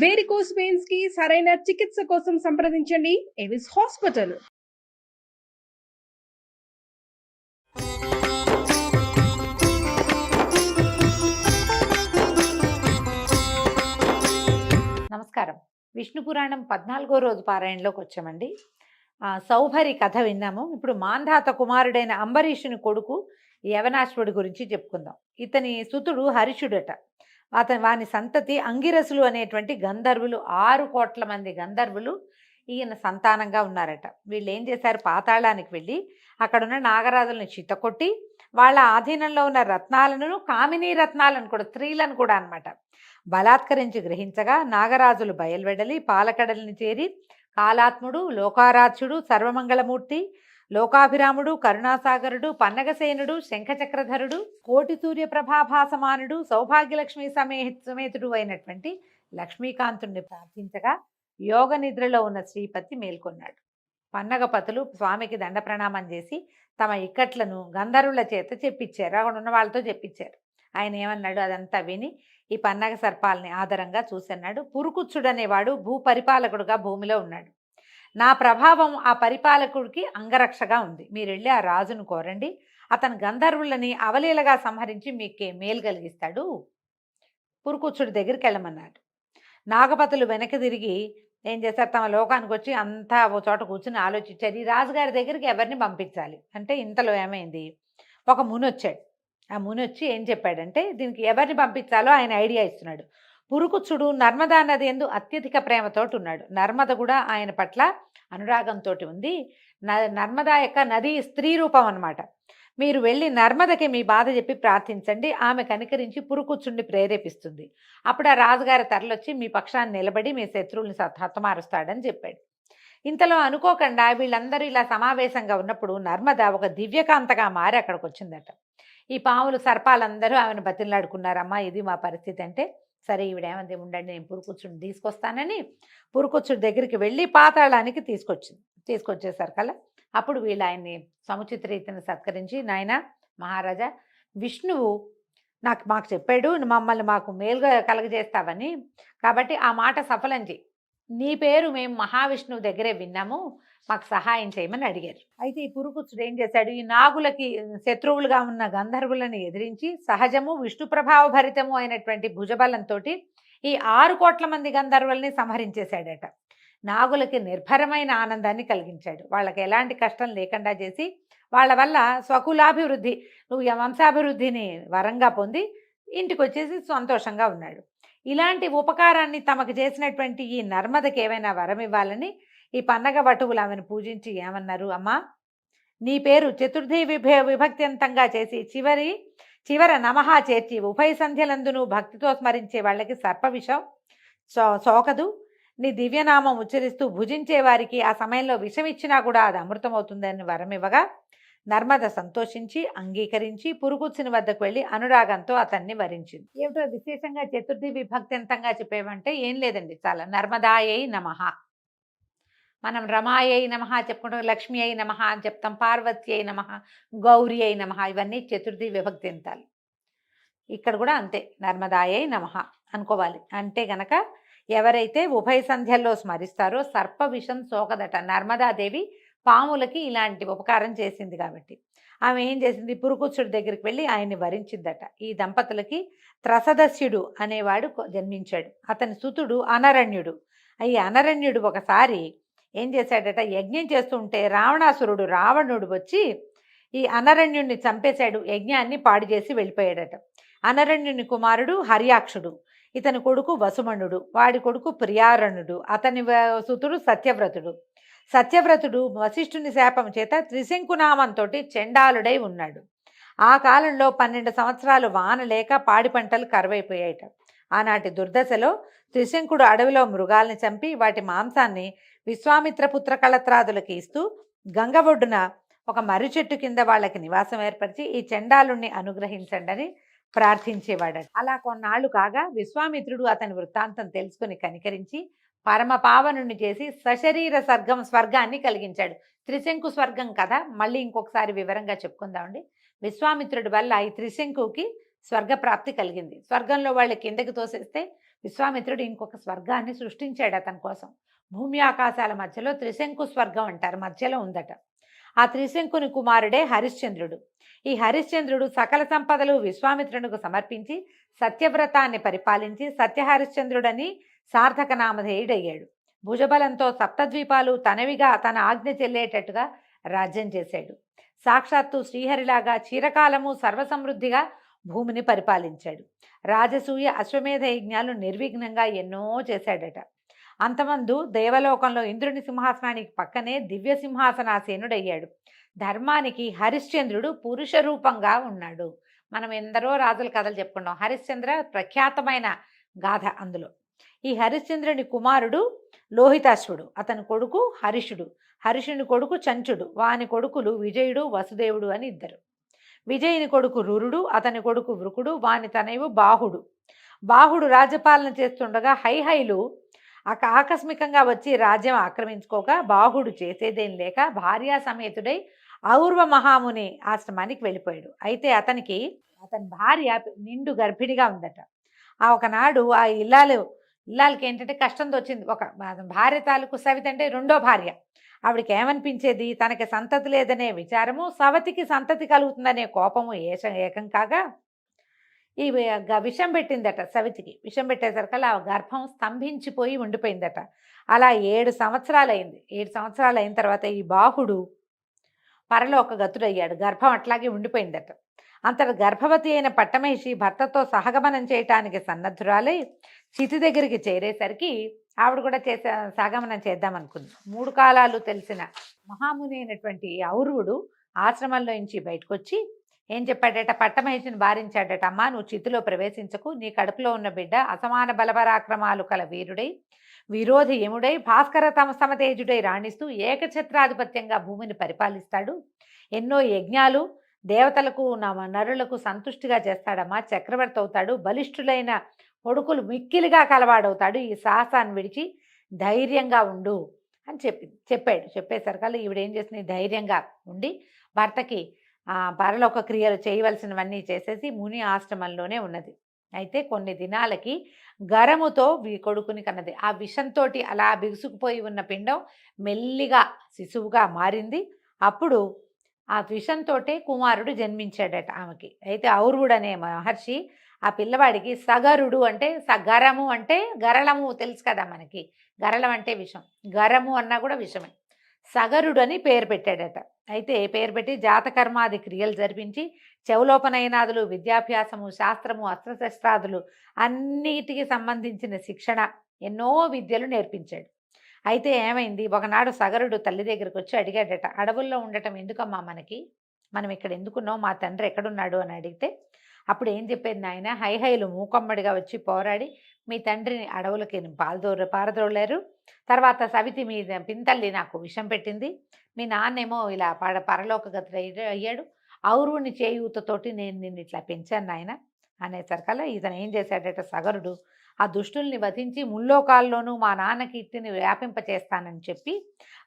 Varicose veins కి సరైన చికిత్స కోసం సంప్రదించండి ఎవిస్ హాస్పిటల్. నమస్కారం. విష్ణు పురాణం 14వ రోజు పారాయణలోకి వచ్చామండి. సౌభరి కథ విన్నాము. ఇప్పుడు మాంధాత కుమారుడైన అంబరీషుని కొడుకు యవనాశ్వుడి గురించి చెప్పుకుందాం. ఇతని సుతుడు హరిషుడట. వాని సంతతి అంగిరసులు అనేటువంటి గంధర్వులు, 6 కోట్ల మంది గంధర్వులు ఈయన సంతానంగా ఉన్నారట. వీళ్ళు ఏం చేశారు, పాతాళానికి వెళ్ళి అక్కడున్న నాగరాజులను చిత్తకొట్టి వాళ్ళ ఆధీనంలో ఉన్న రత్నాలను, కామినీ రత్నాలను కూడా, స్త్రీలను కూడా అనమాట, బలాత్కరించి గ్రహించగా నాగరాజులు బయల్వెడలి పాలకడలిని చేరి కాలాత్ముడు, లోకారాధ్యుడు, సర్వమంగళమూర్తి, లోకాభిరాముడు, కరుణాసాగరుడు, పన్నగసేనుడు, శంఖచక్రధరుడు, కోటి సూర్య ప్రభాభాసమానుడు, సౌభాగ్యలక్ష్మి సమేతుడు అయినటువంటి లక్ష్మీకాంతుణ్ణి ప్రార్థించగా యోగ నిద్రలో ఉన్న శ్రీపతి మేల్కొన్నాడు. పన్నగపతులు స్వామికి దండ ప్రణామం చేసి తమ ఇక్కట్లను గంధర్వుల చేత చెప్పించారు, అక్కడ ఉన్న వాళ్ళతో చెప్పించారు. ఆయన ఏమన్నాడు అదంతా విని ఈ పన్నగ సర్పాలని ఆదరంగా చూసన్నాడు. పురుకుచ్చుడనేవాడు భూపరిపాలకుడుగా భూమిలో ఉన్నాడు. నా ప్రభావం ఆ పరిపాలకుడికి అంగరక్షగా ఉంది. మీరు వెళ్ళి ఆ రాజును కోరండి, అతను గంధర్వులని అవలీలగా సంహరించి మీకే మేలు కలిగిస్తాడు. పురుకుచ్చుడి దగ్గరికి వెళ్ళమన్నాడు. నాగపతులు వెనక్కి తిరిగి ఏం చేశారు, తమ లోకానికి వచ్చి అంతా ఓ చోట కూర్చుని ఆలోచించారు, ఈ రాజుగారి దగ్గరికి ఎవరిని పంపించాలి అంటే. ఇంతలో ఏమైంది, ఒక ముని వచ్చాడు. ఆ ముని వచ్చి ఏం చెప్పాడంటే, దీనికి ఎవరిని పంపించాలో ఆయన ఐడియా ఇస్తున్నాడు. పురుకుచ్చుడు నర్మదా నది యందు అత్యధిక ప్రేమతోటి ఉన్నాడు. నర్మద కూడా ఆయన పట్ల అనురాగంతో ఉంది. నర్మదా యొక్క నది స్త్రీ రూపం అన్నమాట. మీరు వెళ్ళి నర్మదకి మీ బాధ చెప్పి ప్రార్థించండి, ఆమె కనికరించి పురుకుచ్చుడిని ప్రేరేపిస్తుంది. అప్పుడు ఆ రాజుగారి తరలొచ్చి మీ పక్షాన్ని నిలబడి మీ శత్రువుల్ని హతమారుస్తాడని చెప్పాడు. ఇంతలో అనుకోకుండా వీళ్ళందరూ ఇలా సమావేశంగా ఉన్నప్పుడు నర్మద ఒక దివ్యకాంతగా మారి అక్కడికి వచ్చిందట. ఈ పాములు సర్పాలందరూ ఆమెను బతిలాడుకున్నారమ్మా, ఇది మా పరిస్థితి అంటే. సరే ఈవిడేమంది, ఉండండి నేను పురుకుచ్చుడిని తీసుకొస్తానని పురుకుచ్చుడి దగ్గరికి వెళ్ళి పాతాళానికి తీసుకొచ్చేసారు కల్లా. అప్పుడు వీళ్ళు ఆయన్ని సముచిత రీతిని సత్కరించి, నాయన మహారాజా, విష్ణువు మాకు చెప్పాడు మమ్మల్ని మాకు మేలుగా కలగజేస్తావని, కాబట్టి ఆ మాట సఫలం చేయి. నీ పేరు మేము మహావిష్ణువు దగ్గరే విన్నాము, మాకు సహాయం చేయమని అడిగారు. అయితే ఈ పురుకుచ్చుడు ఏం చేశాడు, ఈ నాగులకి శత్రువులుగా ఉన్న గంధర్వులను ఎదిరించి సహజము విష్ణు ప్రభావ భరితము అయినటువంటి భుజబలంతో ఈ 6 కోట్ల మంది గంధర్వుల్ని సంహరించేశాడట. నాగులకి నిర్భరమైన ఆనందాన్ని కలిగించాడు. వాళ్ళకి ఎలాంటి కష్టం లేకుండా చేసి వాళ్ళ వల్ల స్వకులాభివృద్ధి, నువ్వు వంశాభివృద్ధిని వరంగా పొంది ఇంటికి వచ్చేసి సంతోషంగా ఉన్నాడు. ఇలాంటి ఉపకారాన్ని తమకు చేసినటువంటి ఈ నర్మదకి ఏమైనా వరం ఇవ్వాలని ఈ పన్నగ వటువులు ఆమెను పూజించి ఏమన్నారు, అమ్మా నీ పేరు చతుర్థి విభక్త్యంతంగా చేసి చివర నమః చేర్చి ఉభయ సంధ్యలందును భక్తితో స్మరించే వాళ్ళకి సర్పవిషం సోకదు. నీ దివ్యనామం ఉచ్చరిస్తూ భుజించే వారికి ఆ సమయంలో విషం ఇచ్చినా కూడా అది అమృతమవుతుందని వరం ఇవ్వగా నర్మద సంతోషించి అంగీకరించి పురుకుచ్చుని వద్దకు వెళ్ళి అనురాగంతో అతన్ని వరించింది. ఏమిటో విశేషంగా చతుర్థి విభక్త్యంతంగా చెప్పేవంటే ఏం లేదండి, చాలా నర్మదాయై నమః, మనం రమాయై నమః చెప్పుకుంటాం, లక్ష్మి అయి నమః అని చెప్తాం, పార్వతి అయి నమః, గౌరీ అయి నమః, ఇవన్నీ చతుర్థి విభక్త్యంతాలు. ఇక్కడ కూడా అంతే, నర్మదాయై నమః అనుకోవాలి. అంటే గనక ఎవరైతే ఉభయ సంధ్యల్లో స్మరిస్తారో సర్ప విషం సోకదట. నర్మదాదేవి పాములకి ఇలాంటి ఉపకారం చేసింది కాబట్టి ఆమె ఏం చేసింది, పురుకుచ్చుడి దగ్గరికి వెళ్ళి ఆయన్ని వరించిందట. ఈ దంపతులకి త్రసదస్యుడు అనేవాడు జన్మించాడు. అతని సుతుడు అనరణ్యుడు. ఈ అనరణ్యుడు ఒకసారి ఏం చేశాడట, యజ్ఞం చేస్తుంటే రావణుడు వచ్చి ఈ అనరణ్యుడిని చంపేశాడు, యజ్ఞాన్ని పాడు చేసి వెళ్ళిపోయాడట. అనరణ్యుని కుమారుడు హర్యాక్షుడు, ఇతని కొడుకు వసుమణుడు, వాడి కొడుకు ప్రియారణుడు, అతని సుతుడు సత్యవ్రతుడు వశిష్ఠుని శాపం చేత త్రిశంకునామంతో చండాలుడై ఉన్నాడు. ఆ కాలంలో 12 సంవత్సరాలు వాన లేక పాడి పంటలు కరువైపోయాయట. ఆనాటి దుర్దశలో త్రిశంకుడు అడవిలో మృగాల్ని చంపి వాటి మాంసాన్ని విశ్వామిత్ర పుత్ర కళత్రాదులకి ఇస్తూ గంగ ఒడ్డున ఒక మర్రి చెట్టు కింద వాళ్ళకి నివాసం ఏర్పరిచి ఈ చండాలుణ్ణి అనుగ్రహించండి అని ప్రార్థించేవాడట. అలా కొన్నాళ్ళు కాగా విశ్వామిత్రుడు అతని వృత్తాంతం తెలుసుకుని కనికరించి పరమ పావనుని చేసి సశరీర స్వర్గాన్ని కలిగించాడు. త్రిశంకు స్వర్గం కదా, మళ్ళీ ఇంకొకసారి వివరంగా చెప్పుకుందామండి. విశ్వామిత్రుడి వల్ల ఈ త్రిశంకుకి స్వర్గప్రాప్తి కలిగింది. స్వర్గంలో వాళ్ళు కిందకి తోసేస్తే విశ్వామిత్రుడు ఇంకొక స్వర్గాన్ని సృష్టించాడు అతని కోసం. భూమి ఆకాశాల మధ్యలో త్రిశంకు స్వర్గం అంటారు, మధ్యలో ఉందట. ఆ త్రిశంకుని కుమారుడే హరిశ్చంద్రుడు. ఈ హరిశ్చంద్రుడు సకల సంపదలు విశ్వామిత్రునికి సమర్పించి సత్యవ్రతాన్ని పరిపాలించి సత్యహరిశ్చంద్రుడని సార్థక నామధేయుడయ్యాడు. భుజబలంతో సప్తద్వీపాలు తనవిగా తన ఆజ్ఞ చెల్లేటట్టుగా రాజ్యం చేశాడు. సాక్షాత్తు శ్రీహరిలాగా చిరకాలము సర్వసమృద్ధిగా భూమిని పరిపాలించాడు. రాజసూయ అశ్వమేధ యజ్ఞాలు నిర్విఘ్నంగా ఎన్నో చేశాడట. అంతమందు దేవలోకంలో ఇంద్రుని సింహాసనానికి పక్కనే దివ్య సింహాసనాసీనుడయ్యాడు. ధర్మానికి హరిశ్చంద్రుడు పురుష రూపంగా ఉన్నాడు. మనం ఎందరో రాజుల కథలు చెప్పుకున్నాం. హరిశ్చంద్ర ప్రఖ్యాతమైన గాథ అందులో. ఈ హరిశ్చంద్రుని కుమారుడు లోహితాశ్వుడు, అతని కొడుకు హరిషుడు, హరిషుని కొడుకు చంచుడు, వాని కొడుకులు విజయుడు వసుదేవుడు అని ఇద్దరు. విజయుని కొడుకు రురుడు, అతని కొడుకు వృకుడు, వాని తనయువు బాహుడు. బాహుడు రాజ్యపాలన చేస్తుండగా హైహైలు ఆకస్మికంగా వచ్చి రాజ్యం ఆక్రమించుకోగా బాహుడు చేసేదేం లేక భార్యా సమేతుడై ఔర్వ మహాముని ఆశ్రమానికి వెళ్ళిపోయాడు. అయితే అతని భార్య నిండు గర్భిణిగా ఉందట. ఒకనాడు ఆ ఇల్లాలకి ఏంటంటే కష్టం వచ్చింది. ఒక భార్య తాలూకు సవిత అంటే రెండో భార్య. ఆవిడకి ఏమనిపించేది, తనకి సంతతి లేదనే విచారము, సవతికి సంతతి కలుగుతుందనే కోపము ఏకం కాగా ఈ విషం పెట్టిందట. సవితికి విషం పెట్టేసరికల్లా ఆ గర్భం స్తంభించిపోయి ఉండిపోయిందట. అలా 7 సంవత్సరాలు అయింది. 7 సంవత్సరాలు అయిన తర్వాత ఈ బాహుడు పరలోక గతుడయ్యాడు. గర్భం అట్లాగే ఉండిపోయిందట. అంతటి గర్భవతి అయిన పట్టమహిషి భర్తతో సహగమనం చేయటానికి సన్నద్ధురాలై చితి దగ్గరికి చేరేసరికి ఆవిడ కూడా సహగమనం చేద్దామనుకుంది. 3 కాలాలు తెలిసిన మహాముని అయినటువంటి ఔర్వుడు ఆశ్రమంలో నుంచి బయటకు వచ్చి ఏం చెప్పాడట, పట్టమహిషిని భారించాడట. అమ్మా, నువ్వు చితిలో ప్రవేశించకు. నీ కడుపులో ఉన్న బిడ్డ అసమాన బలపరాక్రమాలు కల వీరుడై విరోధి యముడై భాస్కర సమతేజుడై రాణిస్తూ ఏకఛత్రాధిపత్యంగా భూమిని పరిపాలిస్తాడు. ఎన్నో యజ్ఞాలు దేవతలకు నరులకు సంతుష్టిగా చేస్తాడమ్మా. చక్రవర్తి అవుతాడు. బలిష్ఠులైన కొడుకులు మిక్కిలిగా కలవాడవుతాడు. ఈ సాహసాన్ని విడిచి ధైర్యంగా ఉండు అని చెప్పాడు. చెప్పేసరికల్లా ఈవిడేం చేసింది, ధైర్యంగా ఉండి భర్తకి పరలోక క్రియలు చేయవలసినవన్నీ చేసేసి ముని ఆశ్రమంలోనే ఉన్నది. అయితే కొన్ని దినాలకి గరముతో కొడుకుని కన్నది. ఆ విషంతో అలా బిగుసుకుపోయి ఉన్న పిండం మెల్లిగా శిశువుగా మారింది. అప్పుడు ఆ విషంతో కుమారుడు జన్మించాడట ఆమెకి. అయితే ఔర్వుడు అనే మహర్షి ఆ పిల్లవాడికి సగరుడు అంటే గరము అంటే గరళము తెలుసు కదా మనకి. గరళం అంటే విషం, గరము అన్నా కూడా విషమే. సగరుడు అని పేరు పెట్టాడట. అయితే పేరు పెట్టి జాతకర్మాది క్రియలు జరిపించి చెవులోపనయనాదులు, విద్యాభ్యాసము, శాస్త్రము, అస్త్రశస్త్రాదులు అన్నిటికి సంబంధించిన శిక్షణ, ఎన్నో విద్యలు నేర్పించాడు. అయితే ఏమైంది, ఒకనాడు సగరుడు తల్లి దగ్గరికి వచ్చి అడిగాడట, అడవుల్లో ఉండటం ఎందుకమ్మా మనకి, మనం ఇక్కడ ఎందుకున్నాం, మా తండ్రి ఎక్కడున్నాడు అని అడిగితే అప్పుడు ఏం చెప్పేది, నాయన హైహైలు మూకమ్మడిగా వచ్చి పోరాడి మీ తండ్రిని అడవులకి పారదోలారు. తర్వాత సవితి మీ పింతల్లి నాకు విషం పెట్టింది. మీ నాన్నేమో ఇలా పరలోక గతి అయ్యాడు. ఔరుని చేయూతతోటి నేను నిన్ను ఇట్లా పెంచాను నాయన అనేసరికల్లా ఇతను ఏం చేశాడట, సగరుడు ఆ దుష్టుల్ని వధించి ముల్లోకాల్లోనూ మా నాన్న కీర్తిని వ్యాపింపచేస్తానని చెప్పి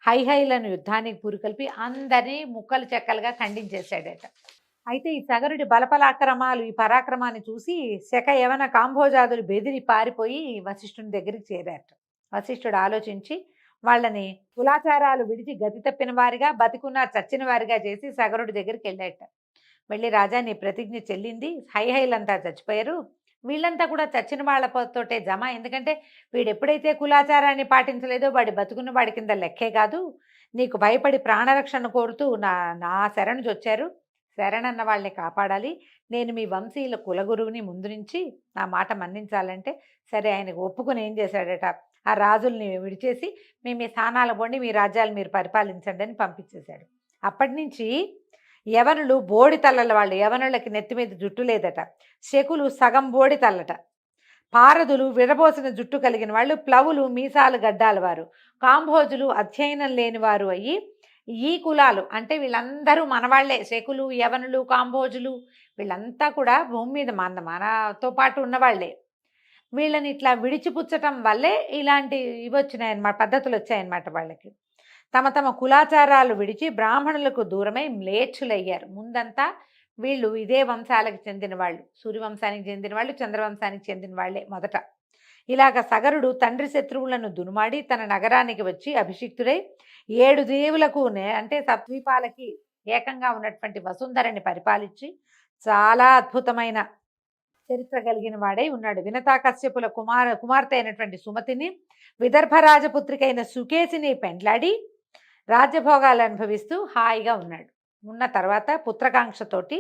హైహైలను యుద్ధానికి పురికొల్పి అందరినీ ముక్కలు చెక్కలుగా ఖండించేశాడట. అయితే ఈ సగరుడి బలపరాక్రమాలు, ఈ పరాక్రమాన్ని చూసి శక యవన కాంభోజాదులు బెదిరి పారిపోయి వశిష్ఠుని దగ్గరికి చేరారట. వశిష్ఠుడు ఆలోచించి వాళ్ళని కులాచారాలు విడిచి గతి తప్పిన వారిగా, బతికున్న చచ్చిన వారిగా చేసి సగరుడి దగ్గరికి వెళ్ళాట. వెళ్ళి, రాజా నీ ప్రతిజ్ఞ చెల్లింది, హైహైలంతా చచ్చిపోయారు, వీళ్ళంతా కూడా చచ్చిన వాళ్ళతోటే జమ. ఎందుకంటే వీడు ఎప్పుడైతే కులాచారాన్ని పాటించలేదో వాడి బతుకున్న వాడి కింద లెక్కే కాదు. నీకు భయపడి ప్రాణరక్షణ కోరుతూ నా శరణు వచ్చారు. శరణన్న వాళ్ళని కాపాడాలి. నేను మీ వంశీయుల కులగురువుని ముందు నుంచి నా మాట మన్నించాలంటే సరే ఆయనకు ఒప్పుకొని ఏం చేశాడట, ఆ రాజుల్ని విడిచేసి మేము మీ స్థానాల పోండి, మీ రాజ్యాలు మీరు పరిపాలించండి అని పంపించేశాడు. అప్పటి నుంచి యవనులు బోడి తల్లల వాళ్ళు, యవనులకి నెత్తి మీద జుట్టు లేదట. శకులు సగం బోడి తల్లట. పారదులు విరబోసిన జుట్టు కలిగిన వాళ్ళు, ప్లవులు మీసాలు గడ్డాల వారు, కాంభోజులు అధ్యయనం లేని వారు అయ్యి ఈ కులాలు అంటే వీళ్ళందరూ మనవాళ్లే. శకులు, యవనులు, కాంభోజులు వీళ్ళంతా కూడా భూమి మీద మనతో పాటు ఉన్నవాళ్లే. వీళ్ళని ఇట్లా విడిచిపుచ్చటం వల్లే ఇలాంటి ఇవి వచ్చినాయన్నమాట, పద్ధతులు వచ్చాయన్నమాట. వాళ్ళకి తమ తమ కులాచారాలు విడిచి బ్రాహ్మణులకు దూరమై మ్లేచ్ఛులయ్యారు. ముందంతా వీళ్ళు ఇదే వంశాలకు చెందిన వాళ్ళు, సూర్యవంశానికి చెందిన వాళ్ళు, చంద్రవంశానికి చెందిన వాళ్ళే మొదట. ఇలాగ సగరుడు తండ్రి శత్రువులను దునుమాడి తన నగరానికి వచ్చి అభిషిక్తుడై 7 దీవులకు అంటే సప్ద్వీపాలకి ఏకంగా ఉన్నటువంటి వసుంధరని పరిపాలించి చాలా అద్భుతమైన చరిత్ర కలిగిన వాడై ఉన్నాడు. వినతాకశ్యపుల కుమార్తె అయినటువంటి సుమతిని, విదర్భ రాజపుత్రికైన సుకేసిని పెండ్లాడి రాజ్యభోగాలు అనుభవిస్తూ హాయిగా ఉన్నాడు. ఉన్న తర్వాత పుత్రకాంక్షతోటి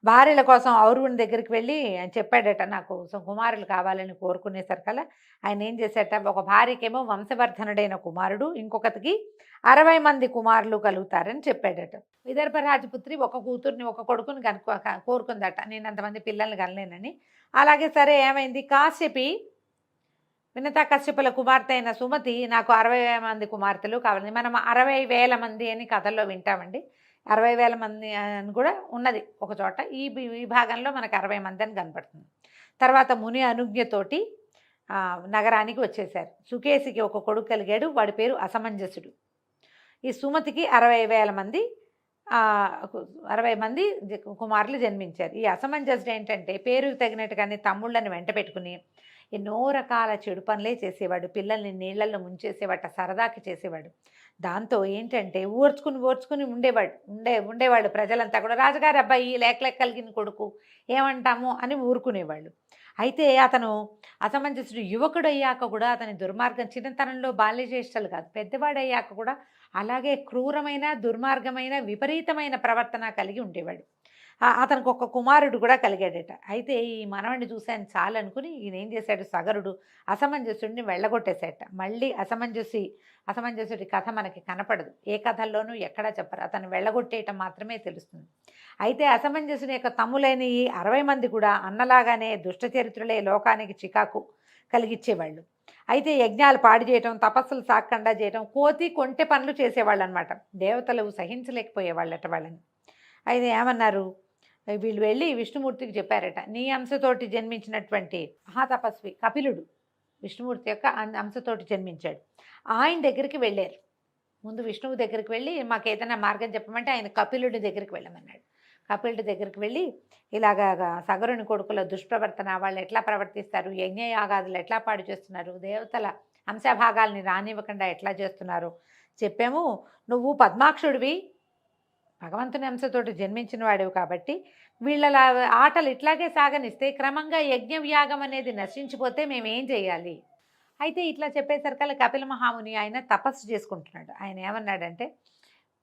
భార్యల కోసం ఔరువుని దగ్గరికి వెళ్ళి ఆయన చెప్పాడట, నాకు కుమారులు కావాలని కోరుకునేసరికల్లా ఆయన ఏం చేశాట, ఒక భార్యకేమో వంశవర్ధనుడైన కుమారుడు, ఇంకొకటికి 60 మంది కుమారులు కలుగుతారని చెప్పాడట. విదర్భ రాజపుత్రి ఒక కూతుర్ని ఒక కొడుకుని కోరుకుందట, నేను అంతమంది పిల్లల్ని కనలేనని. అలాగే సరే ఏమైంది, కాశ్యపి వినతా కశ్యపుల కుమార్తె అయిన సుమతి నాకు 60 మంది కుమార్తెలు కావాలి. మనం 60,000 మంది అని కథల్లో వింటామండి. 60,000 మంది అని కూడా ఉన్నది ఒక చోట. ఈ భాగంలో మనకు 60 మంది అని కనపడుతుంది. తర్వాత ముని అనుజ్ఞతోటి నగరానికి వచ్చేశారు. సుకేసికి ఒక కొడుకు కలిగాడు, వాడి పేరు అసమంజసుడు. ఈ సుమతికి 60,000 మంది 60 మంది కుమారులు జన్మించారు. ఈ అసమంజసుడు ఏంటంటే పేరుకు తగినట్టుగానే తమ్ముళ్ళని వెంట పెట్టుకుని ఎన్నో రకాల చెడు పనులే చేసేవాడు. పిల్లల్ని నీళ్లలో ముంచేసేవాట, సరదాకి చేసేవాడు. దాంతో ఏంటంటే ఓర్చుకుని ఉండేవాళ్ళు ప్రజలంతా కూడా, రాజుగారి అబ్బాయి లేక కలిగిన కొడుకు ఏమంటాము అని ఊరుకునేవాళ్ళు. అయితే అతను అసమంజసుడు యువకుడు అయ్యాక కూడా అతని దుర్మార్గం, చిన్నతనంలో బాల్యచేష్టలు కాదు, పెద్దవాడయ్యాక కూడా అలాగే క్రూరమైన దుర్మార్గమైన విపరీతమైన ప్రవర్తన కలిగి ఉండేవాడు. అతనికి ఒక కుమారుడు కూడా కలిగాడట. అయితే ఈ మనవడిని చూశాను చాలు అనుకుని ఈయన ఏం చేశాడు, సగరుడు అసమంజసుడిని వెళ్ళగొట్టేశాట. మళ్ళీ అసమంజసుడి కథ మనకి కనపడదు, ఏ కథల్లోనూ ఎక్కడా చెప్పరు, అతను వెళ్ళగొట్టేయటం మాత్రమే తెలుస్తుంది. అయితే అసమంజసుని యొక్క తమ్ములైన ఈ 60 మంది కూడా అన్నలాగానే దుష్టచరిత్రులే లోకానికి చికాకు కలిగించేవాళ్ళు. అయితే యజ్ఞాలు పాడు చేయటం, తపస్సులు సాగకుండా చేయటం, కొంటె పనులు చేసేవాళ్ళు అనమాట. దేవతలు సహించలేకపోయేవాళ్ళట వాళ్ళని. అయితే ఏమన్నారు, వీళ్ళు వెళ్ళి విష్ణుమూర్తికి చెప్పారట, నీ అంశతోటి జన్మించినటువంటి మహాతపస్వి కపిలుడు విష్ణుమూర్తి యొక్క అంశతోటి జన్మించాడు, ఆయన దగ్గరికి వెళ్ళారు. ముందు విష్ణువు దగ్గరికి వెళ్ళి మాకు ఏదైనా మార్గం చెప్పమంటే ఆయన కపిలుడి దగ్గరికి వెళ్ళమన్నాడు. కపిలుడి దగ్గరికి వెళ్ళి ఇలాగా సగరుని కొడుకుల దుష్ప్రవర్తన, వాళ్ళు ఎట్లా ప్రవర్తిస్తారు, యజ్ఞయాగాదులు ఎట్లా పాడు చేస్తున్నారు, దేవతల అంశభాగాల్ని రానివ్వకుండా ఎట్లా చేస్తున్నారు చెప్పాము. నువ్వు పద్మాక్షుడివి, భగవంతుని అంశతోటి జన్మించిన వాడివి కాబట్టి వీళ్ళ ఆటలు ఇట్లాగే సాగనిస్తే క్రమంగా యజ్ఞవ్యాగం అనేది నశించిపోతే మేమేం చేయాలి. అయితే ఇట్లా చెప్పేసరికల్లా కపిల మహాముని ఆయన తపస్సు చేసుకుంటున్నాడు. ఆయన ఏమన్నాడంటే,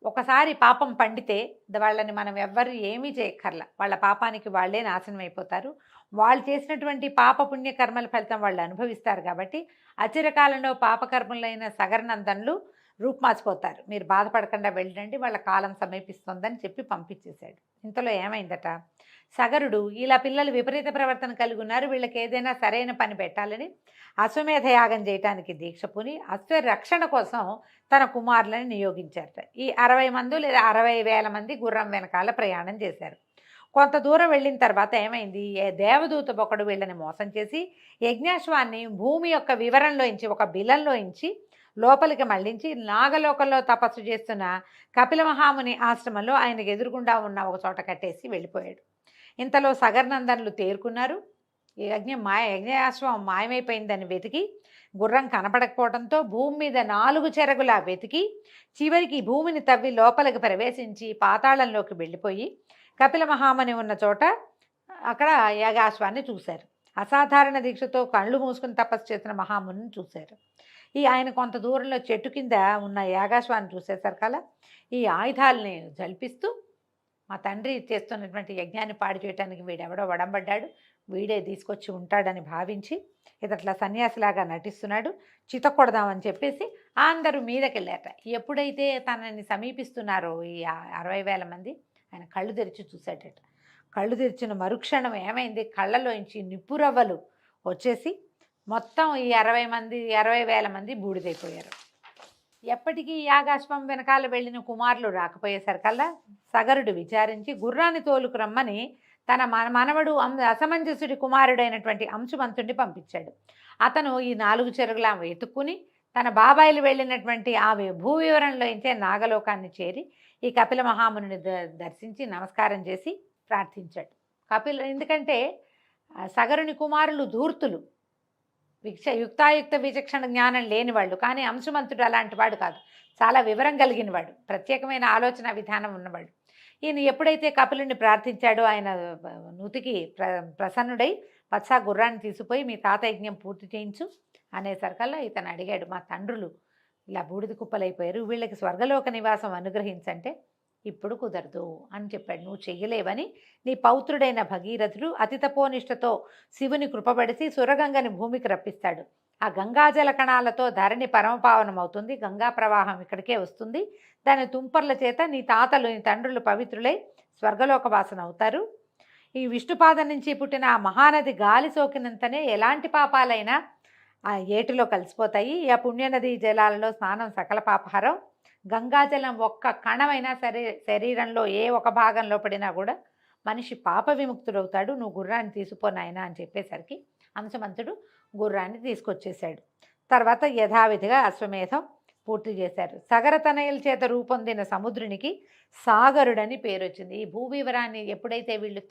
ఒకసారి పాపం పండితే వాళ్ళని మనం ఎవ్వరు ఏమీ చేయక్కర్లా, వాళ్ళ పాపానికి వాళ్ళే నాశనం అయిపోతారు. వాళ్ళు చేసినటువంటి పాపపుణ్య కర్మల ఫలితం వాళ్ళు అనుభవిస్తారు. కాబట్టి అచిరకాలంలో పాపకర్మలైన సగరనందన్లు రూపుమాచిపోతారు, మీరు బాధపడకుండా వెళ్ళండి, వాళ్ళ కాలం సమీపిస్తుందని చెప్పి పంపించేశాడు. ఇంతలో ఏమైందట, సగరుడు ఇలా పిల్లలు విపరీత ప్రవర్తన కలిగి ఉన్నారు, వీళ్ళకి ఏదైనా సరైన పని పెట్టాలని అశ్వమేధ యాగం చేయడానికి దీక్ష పూని అశ్వ రక్షణ కోసం తన కుమారులను నియోగించారట. ఈ 60 మంది లేదా 60,000 మంది గుర్రం వెనకాల ప్రయాణం చేశారు. కొంత దూరం వెళ్ళిన తర్వాత ఏమైంది, దేవదూత ఒకడు వీళ్ళని మోసం చేసి యజ్ఞాశ్వాన్ని భూమి యొక్క వివరంలోంచి ఒక బిలంలోంచి లోపలికి మళ్లించి నాగలోకంలో తపస్సు చేస్తున్న కపిల మహాముని ఆశ్రమంలో ఆయనకు ఎదురుగుండా ఉన్న ఒక చోట కట్టేసి వెళ్ళిపోయాడు. ఇంతలో సగరనందనులు తేరుకున్నారు. యజ్ఞాశ్వం మాయమైపోయిందని వెతికి గుర్రం కనపడకపోవడంతో భూమి మీద 4 చెరగులా వెతికి చివరికి భూమిని తవ్వి లోపలికి ప్రవేశించి పాతాళంలోకి వెళ్ళిపోయి కపిల మహాముని ఉన్న చోట అక్కడ యాగాశ్వాన్ని చూశారు. అసాధారణ దీక్షతో కళ్ళు మూసుకుని తపస్సు చేసిన మహాముని చూశారు. ఆయన కొంత దూరంలో చెట్టు కింద ఉన్న యాగాశ్వాన్ని చూసేసరికల్లా ఈ ఆయుధాలని జల్పిస్తూ, మా తండ్రి చేస్తున్నటువంటి యజ్ఞాన్ని పాడు చేయడానికి వీడెవడో వడంబడ్డాడు, వీడే తీసుకొచ్చి ఉంటాడని భావించి ఇదట్లా సన్యాసిలాగా నటిస్తున్నాడు, చితకొడదామని చెప్పేసి అందరూ మీదకెళ్ళారట. ఎప్పుడైతే తనని సమీపిస్తున్నారో ఈ 60,000 మంది, ఆయన కళ్ళు తెరిచి చూశాడట. కళ్ళు తెరిచిన మరుక్షణం ఏమైంది, కళ్ళలోంచి నిప్పురవ్వలు వచ్చేసి మొత్తం ఈ 60,000 మంది బూడిదైపోయారు. ఎప్పటికీ యాగాశ్వం వెనకాల వెళ్ళిన కుమారులు రాకపోయేసరికల్లా సగరుడు విచారించి గుర్రాన్ని తోలుకురమ్మని తన మనవడు అసమంజసుడి కుమారుడైనటువంటి అంశుమంతుడిని పంపించాడు. అతను ఈ 4 చెరుగులా వెతుక్కుని తన బాబాయిలు వెళ్ళినటువంటి ఆ భూ వివరంలోంచే నాగలోకాన్ని చేరి ఈ కపిల మహాముని దర్శించి నమస్కారం చేసి ప్రార్థించాడు. ఎందుకంటే సగరుని కుమారులు ధూర్తులు, యుక్తాయుక్త విచక్షణ జ్ఞానం లేనివాళ్ళు, కానీ అంశుమంతుడు అలాంటి వాడు కాదు. చాలా వివరం కలిగినవాడు, ప్రత్యేకమైన ఆలోచన విధానం ఉన్నవాడు. ఈయన ఎప్పుడైతే కపిలుని ప్రార్థించాడో ఆయన నుతికి ప్రసన్నుడై వత్స గుర్రాన్ని తీసుకుపోయి మీ తాత యజ్ఞం పూర్తి చేయించు అనేసరికల్లా ఇతను అడిగాడు, మా తండ్రులు ఇలా బూడిద కుప్పలైపోయారు, వీళ్ళకి స్వర్గలోక నివాసం అనుగ్రహించంటే ఇప్పుడు కుదరదు అని చెప్పాడు. నువ్వు చెయ్యలేవని నీ పౌత్రుడైన భగీరథుడు అతి తపోనిష్టతో శివుని కృపబడిసి సురగంగని భూమికి రప్పిస్తాడు. ఆ గంగాజల కణాలతో ధరణి పరమపావనం అవుతుంది, గంగా ప్రవాహం ఇక్కడికే వస్తుంది. దాని తుంపర్ల చేత నీ తాతలు నీ తండ్రులు పవిత్రులై స్వర్గలోక వాసన అవుతారు. ఈ విష్ణుపాదం నుంచి పుట్టిన ఆ మహానది గాలి సోకినంతనే ఎలాంటి పాపాలైనా ఆ ఏటిలో కలిసిపోతాయి. ఆ పుణ్యనది జలాలలో స్నానం సకల పాపహారం. గంగాజలం ఒక్క కణమైనా సరే శరీరంలో ఏ ఒక భాగంలో పడినా కూడా మనిషి పాప విముక్తుడవుతాడు. నువ్వు గుర్రాన్ని తీసుకుపోనాయనా అని చెప్పేసరికి అంశమంతుడు గుర్రాన్ని తీసుకొచ్చేశాడు. తర్వాత యథావిధిగా అశ్వమేధం పూర్తి చేశారు. సగరతనయుల చేత రూపొందిన సముద్రునికి సాగరుడని పేరు వచ్చింది. ఈ భూవివరాన్ని ఎప్పుడైతే వీళ్ళు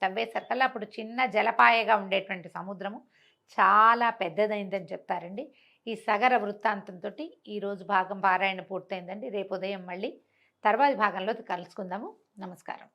తవ్వేసరికల్లా అప్పుడు చిన్న జలపాయగా ఉండేటువంటి సముద్రము చాలా పెద్దదైందని చెప్తారండి. ఈ సగర వృత్తాంతంతో ఈరోజు భాగం పారాయణ పూర్తయిందండి. రేపు ఉదయం మళ్ళీ తర్వాతి భాగంలో కలుసుకుందాము. నమస్కారం.